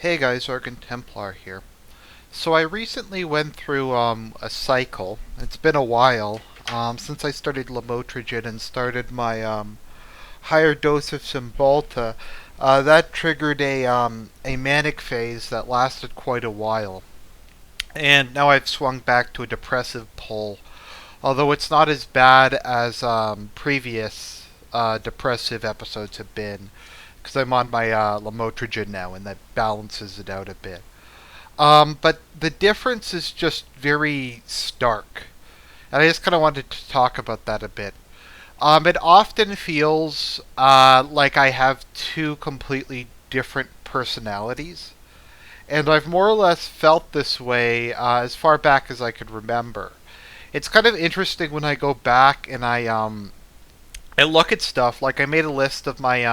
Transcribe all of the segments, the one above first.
Hey guys, Argent here. So I recently went through a cycle. It's been a while since I started lamotrigine and started my higher dose of Cymbalta. That triggered a manic phase that lasted quite a while, and now I've swung back to a depressive pole. Although it's not as bad as previous depressive episodes have been, because I'm on my lamotrigine now, and that balances it out a bit. But the difference is just very stark. And I just kind of wanted to talk about that a bit. It often feels like I have two completely different personalities. And I've more or less felt this way as far back as I could remember. It's kind of interesting when I go back and I look at stuff. Like I made a list of my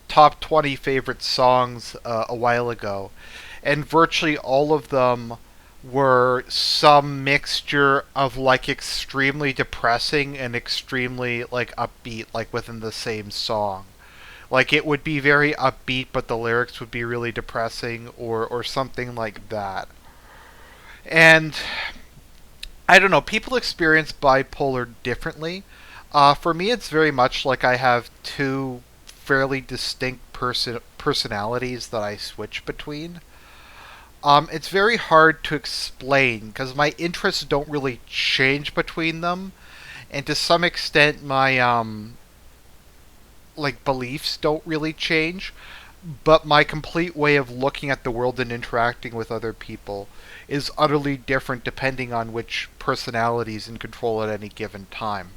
top 20 favorite songs a while ago, and virtually all of them were some mixture of like extremely depressing and extremely like upbeat, like within the same song. Like it would be very upbeat, but the lyrics would be really depressing, or something like that. And I don't know, people experience bipolar differently. For me, it's very much like I have two fairly distinct personalities that I switch between. It's very hard to explain because my interests don't really change between them, and to some extent, my like beliefs don't really change. But my complete way of looking at the world and interacting with other people is utterly different depending on which personality is in control at any given time.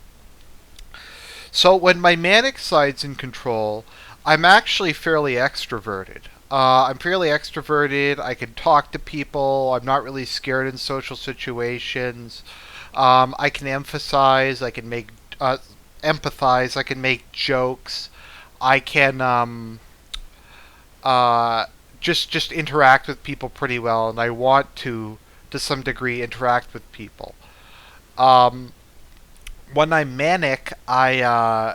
So when my manic side's in control, I'm actually fairly extroverted. I'm fairly extroverted. I can talk to people. I'm not really scared in social situations. I can emphasize. I can make empathize. I can make jokes. I can just interact with people pretty well, and I want to some degree interact with people. Um, when I'm manic, I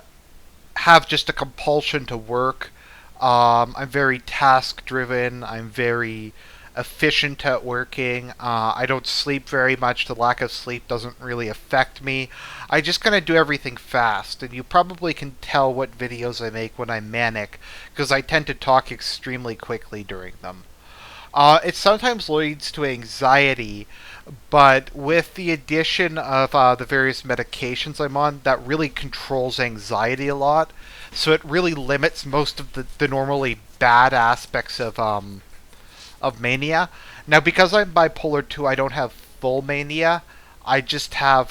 have just a compulsion to work. I'm very task driven. I'm very efficient at working. I don't sleep very much. The lack of sleep doesn't really affect me. I just kind of do everything fast. And you probably can tell what videos I make when I'm manic because I tend to talk extremely quickly during them. It sometimes leads to anxiety, but with the addition of the various medications I'm on, that really controls anxiety a lot. So it really limits most of the normally bad aspects of mania. Now, because I'm bipolar 2, I don't have full mania. I just have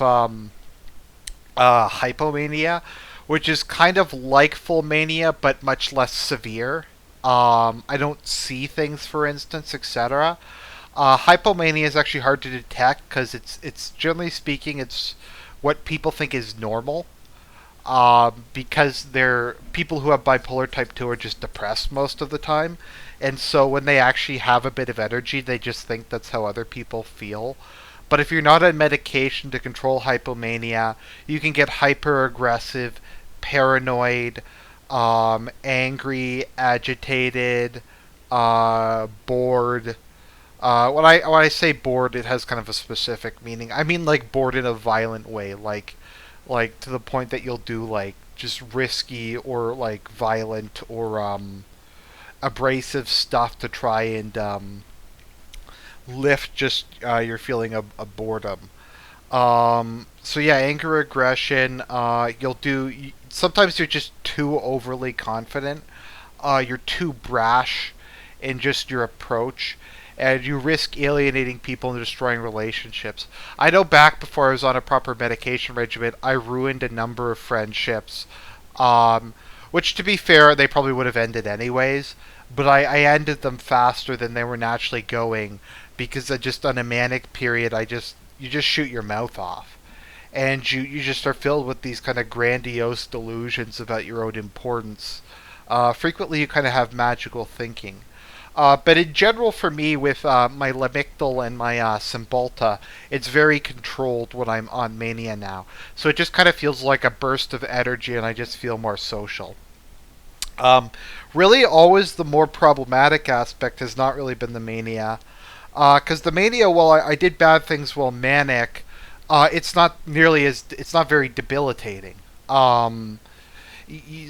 hypomania, which is kind of like full mania, but much less severe. I don't see things, for instance, etc. Hypomania is actually hard to detect because it's generally speaking it's what people think is normal. Because they're people who have bipolar type 2 are just depressed most of the time, and so when they actually have a bit of energy, they just think that's how other people feel. But if you're not on medication to control hypomania, you can get hyper aggressive, paranoid, angry, agitated, bored. When I say bored, it has kind of a specific meaning. I mean like bored in a violent way, like to the point that you'll do like just risky or like violent or abrasive stuff to try and lift just your feeling of boredom. So yeah, anger, aggression. You'll do. Sometimes you're just too overly confident. You're too brash in just your approach, and you risk alienating people and destroying relationships. I know back before I was on a proper medication regimen, I ruined a number of friendships, um, which, to be fair, they probably would have ended anyways. But I ended them faster than they were naturally going because I just on a manic period, you just shoot your mouth off, and you just are filled with these kind of grandiose delusions about your own importance. Frequently, you kind of have magical thinking. But in general, for me, with my Lamictal and my Cymbalta, it's very controlled when I'm on mania now. So it just kind of feels like a burst of energy, and I just feel more social. Um, Really, always the more problematic aspect has not really been the mania. Because the mania, while I did bad things while manic, it's not very debilitating. Um,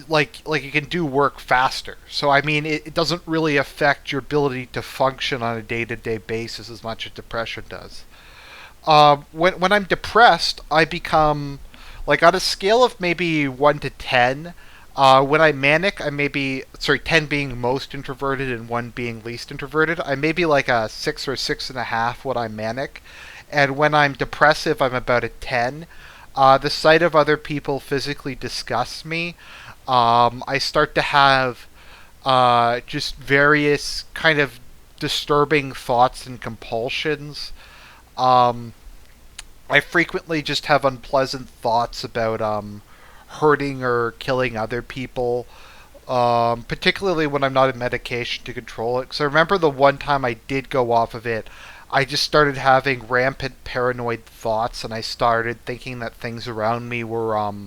like you can do work faster. So I mean, it doesn't really affect your ability to function on a day to day basis as much as depression does. When I'm depressed, I become like on a scale of maybe 1 to 10. When I'm manic, I maybe 10 being most introverted and 1 being least introverted. I may be like a 6 or 6.5 when I'm manic, and when I'm depressive, I'm about a 10. The sight of other people physically disgusts me. I start to have just various kind of disturbing thoughts and compulsions. Um, I frequently just have unpleasant thoughts about hurting or killing other people, particularly when I'm not on medication to control it. Because I remember the one time I did go off of it, I just started having rampant paranoid thoughts, and I started thinking that things around me were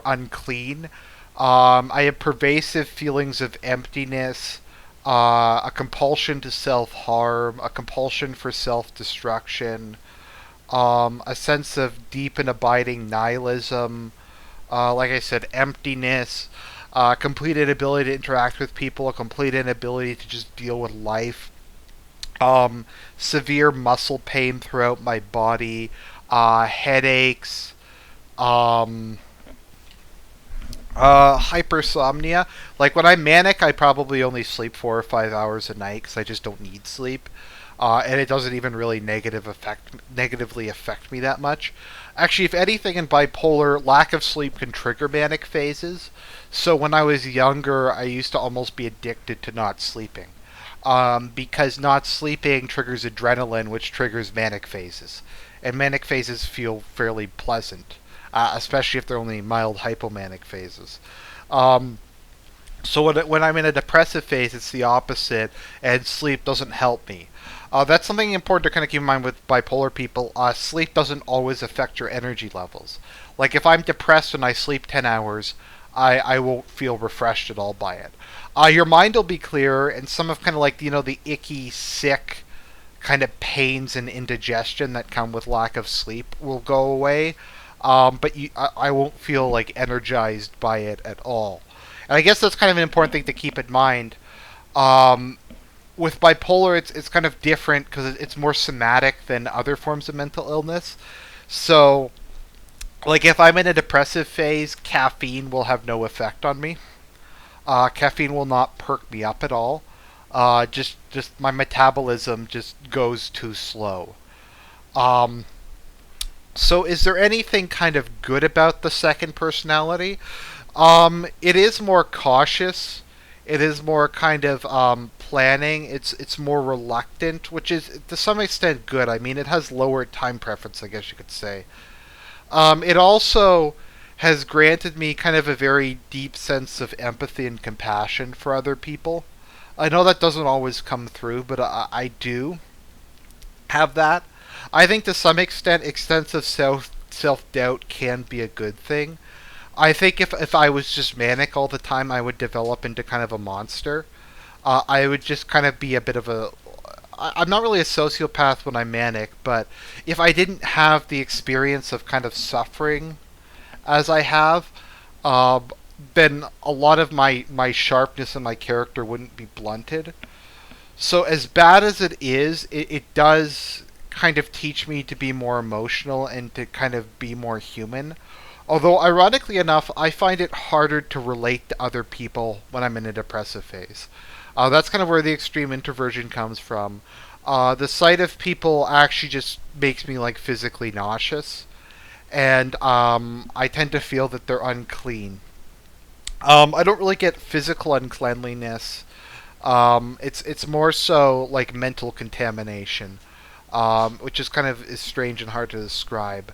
unclean. I had pervasive feelings of emptiness, a compulsion to self harm, a compulsion for self destruction, a sense of deep and abiding nihilism, like I said, emptiness, complete inability to interact with people, a complete inability to just deal with life, severe muscle pain throughout my body, headaches, um, hypersomnia. Like when I'm manic, I probably only sleep 4 or 5 hours a night because I just don't need sleep, and it doesn't even really negatively affect me that much. Actually, if anything, in bipolar, lack of sleep can trigger manic phases. So when I was younger, I used to almost be addicted to not sleeping. Because not sleeping triggers adrenaline, which triggers manic phases. And manic phases feel fairly pleasant, especially if they're only mild hypomanic phases. Um, so when I'm in a depressive phase, it's the opposite, and sleep doesn't help me. That's something important to kind of keep in mind with bipolar people. Sleep doesn't always affect your energy levels. Like if I'm depressed and I sleep 10 hours, I won't feel refreshed at all by it. Your mind will be clearer, and some of kind of like, the icky, sick kind of pains and indigestion that come with lack of sleep will go away. But I won't feel like energized by it at all. And I guess that's kind of an important thing to keep in mind. Um, with bipolar, it's kind of different because it's more somatic than other forms of mental illness. So, like if I'm in a depressive phase, caffeine will have no effect on me. Caffeine will not perk me up at all. Just my metabolism just goes too slow. Um, so, is there anything kind of good about the second personality? It is more cautious. It is more kind of planning. It's more reluctant, which is to some extent good. I mean, it has lower time preference, I guess you could say. It also has granted me kind of a very deep sense of empathy and compassion for other people. I know that doesn't always come through, but I do have that. I think to some extent, extensive self doubt can be a good thing. I think if I was just manic all the time, I would develop into kind of a monster. I would just kind of be a bit of a. I'm not really a sociopath when I'm manic, but if I didn't have the experience of kind of suffering as I have, uh, then a lot of my sharpness and my character wouldn't be blunted. So as bad as it does kind of teach me to be more emotional and to kind of be more human. Although, ironically enough, I find it harder to relate to other people when I'm in a depressive phase. That's kind of where the extreme introversion comes from. The sight of people actually just makes me like physically nauseous, and I tend to feel that they're unclean. I don't really get physical uncleanliness. It's more so like mental contamination, which is kind of is strange and hard to describe.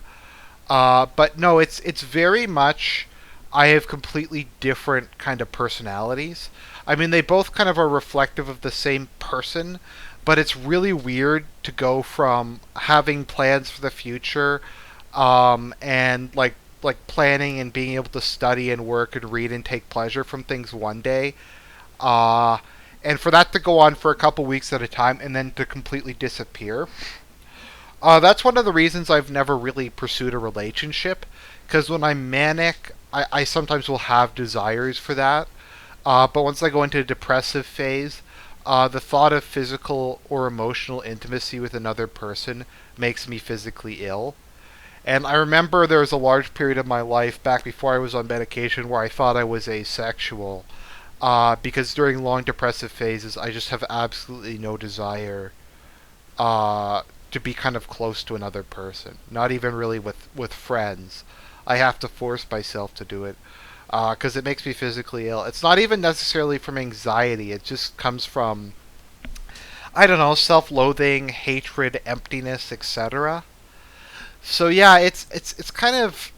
But no, it's very much. I have completely different kind of personalities. I mean, they both kind of are reflective of the same person, but it's really weird to go from having plans for the future, and like planning and being able to study and work and read and take pleasure from things one day, uh, and for that to go on for a couple weeks at a time and then to completely disappear. That's one of the reasons I've never really pursued a relationship, because when I'm manic, I sometimes will have desires for that. But once I go into a depressive phase, the thought of physical or emotional intimacy with another person makes me physically ill. And I remember there was a large period of my life back before I was on medication where I thought I was asexual. Because during long depressive phases, I just have absolutely no desire to be kind of close to another person. Not even really with friends. I have to force myself to do it because it makes me physically ill. It's not even necessarily from anxiety. It just comes from, I don't know, self-loathing, hatred, emptiness, etc. So yeah, it's kind of,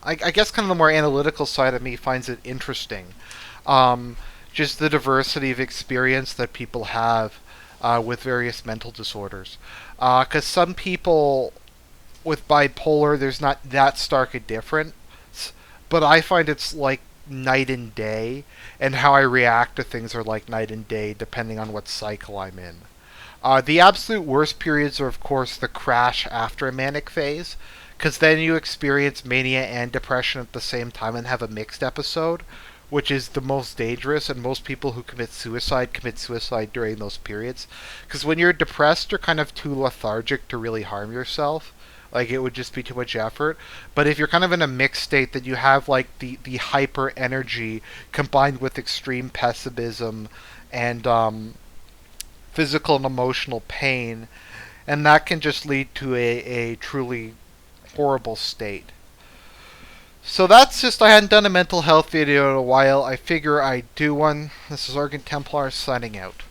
I guess kind of the more analytical side of me finds it interesting. Um, just the diversity of experience that people have with various mental disorders. Because some people with bipolar, there's not that stark a difference, but I find it's like night and day, and how I react to things are like night and day depending on what cycle I'm in. The absolute worst periods are, of course, the crash after a manic phase, because then you experience mania and depression at the same time and have a mixed episode, which is the most dangerous, and most people who commit suicide during those periods. Because when you're depressed, you're kind of too lethargic to really harm yourself. Like, it would just be too much effort. But if you're kind of in a mixed state, that you have, like, the hyper energy combined with extreme pessimism and physical and emotional pain, and that can just lead to a truly horrible state. So that's just, I hadn't done a mental health video in a while. I figure I'd do one. This is Argent Templar signing out.